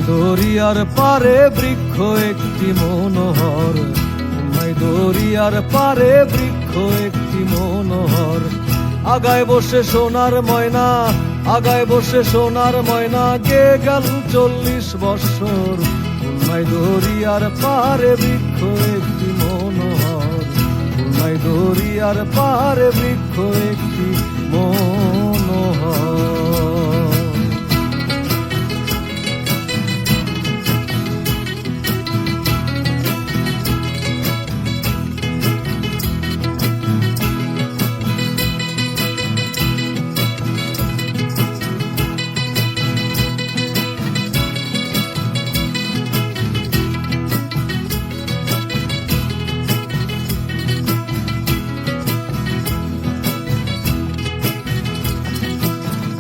দরিয়ার পারে বৃক্ষ একটি মনোহর, দরিয়ার পারে বৃক্ষ একটি মনোহর। আগায় বসে সোনার ময়না, আগায় বসে সোনার ময়না, গে গেল 40 বৎসর। দরিয়ার পারে বৃক্ষ একটি মনোহর, দরিয়ার পারে বৃক্ষ একটি মনোহর।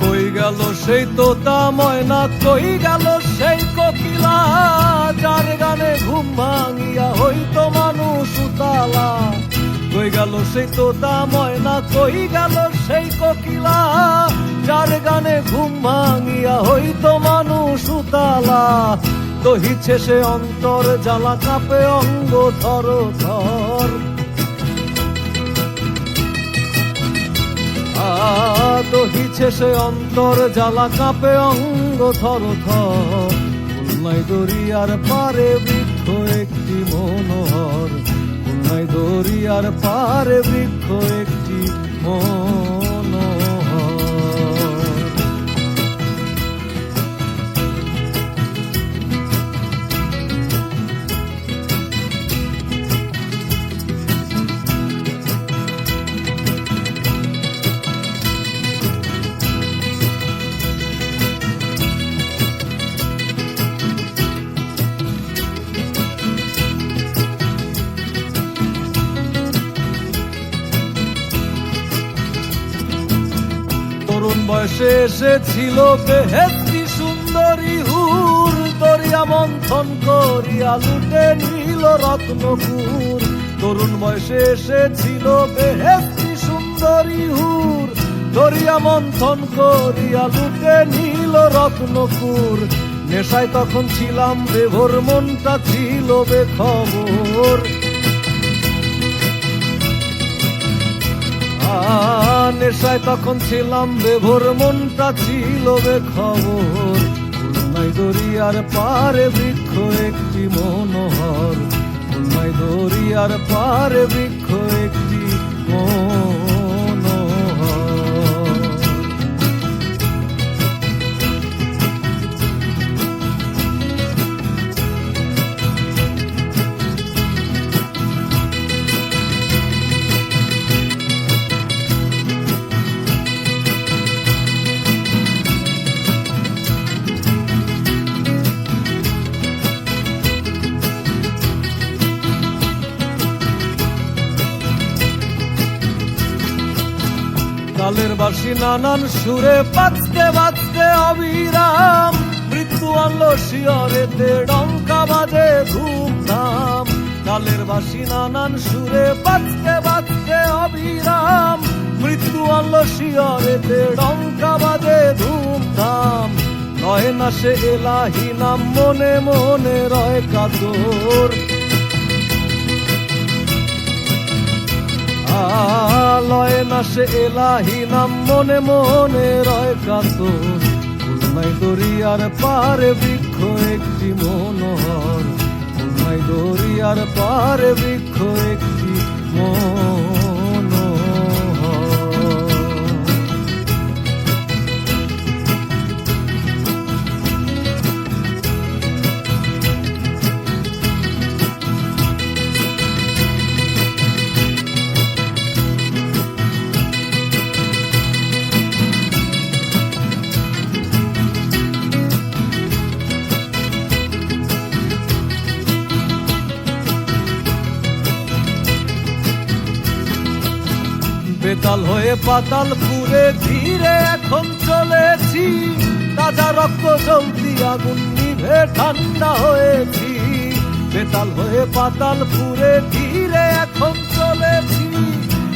কই গেল সেই তোতা ময়না, কই গেল সেই কোকিলা, যার গানে ঘুম ভাঙিয়া হইতো মানুষ উতালা। কই গেল সেই তোতা ময়না, কই গেল সেই কোকিলা, যার গানে ঘুম ভাঙিয়া হইতো মানুষ উতালা। দহিছে সে অন্তর জ্বালা, কাঁপে অঙ্গ থর থর। দহিছে সে অন্তর জ্বালা, কাঁপে অঙ্গ থর থর। খুলনাই দরিয়ার পারে বৃক্ষ একটি মনোহর, খুলনাই দরিয়ার পারে বৃক্ষ একটি মনোহর। তরুণ বয়সে এসেছিল বেহেশতি সুন্দরী হুর, দরিয়া মন্থন করিয়া লুটে নিল রত্নপুর। তরুণ বয়সে এসেছিল বেহেশতি সুন্দরী হুর, দরিয়া মন্থন করিয়া লুটে নিল রত্নপুর। নেশায় তখন ছিলাম বেভোর, মনটা ছিল বেখবর। নেশায় তখন ছিলাম বেভোর, মনটা ছিল বেখবর। খুলনাই দরিয়ার পারে বৃক্ষ একটি মনোহর, খুলনাই দরিয়ার পারে বৃক্ষ একটি মনোহর। তালের বাঁশি নানান সুরে বাজতে বাজতে অবিরাম, মৃত্যু আনলো শিয়রেতে ডঙ্কা বাজে ধুমধাম। তালের বাঁশি নানান সুরে বাজতে বাজতে অবিরাম, মৃত্যু আনলো শিয়রেতে ডঙ্কা বাজে ধুমধাম। রয় না সে এলাহি নাম, মনে মনে রয় কাতর। লয় না সে এলাহি নাম, মনে মনে রয় কাতর। খুলনাই দরিয়ার পারে বৃক্ষ একটি মনোহর, খুলনাই দরিয়ার পারে বৃক্ষ একটি মনোহর। বেতাল হয়ে পাতালপুরে ধীরে এখন চলেছি, তাজা রক্ত জ্বলতি আগুন নিভে ঠান্ডা হয়েছি। বেতাল হয়ে পাতালপুরে ধীরে এখন চলেছি,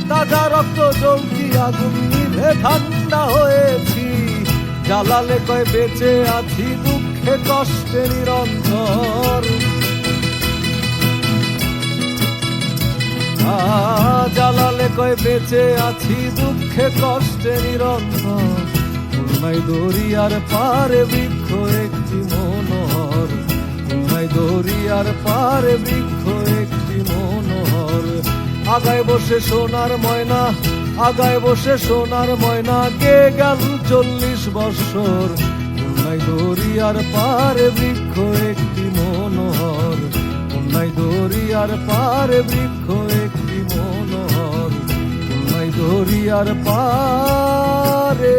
তাজা রক্ত জ্বলতি আগুন নিভে ঠান্ডা হয়েছি। জ্বালালে কয় বেঁচে আছি, দুঃখে দুঃখে কষ্টে নিরন্তর। জালালে কয় বেঁচে আছি দুঃখে কষ্টে নিরন্তর। খুলনায় দরিয়ার পারে বৃক্ষ একটি মনোহর, খুলনায় দরিয়ার পারে বৃক্ষ একটি মনোহর। আগায় বসে সোনার ময়না, আগায় বসে সোনার ময়না, কে গেল 40 বৎসর। খুলনায় দরিয়ার পারে বৃক্ষ একটি মনোহর, খুলনায় দরিয়ার পারে বৃক্ষ একটি মনোহর, খুলনায় দরিয়ার পারে।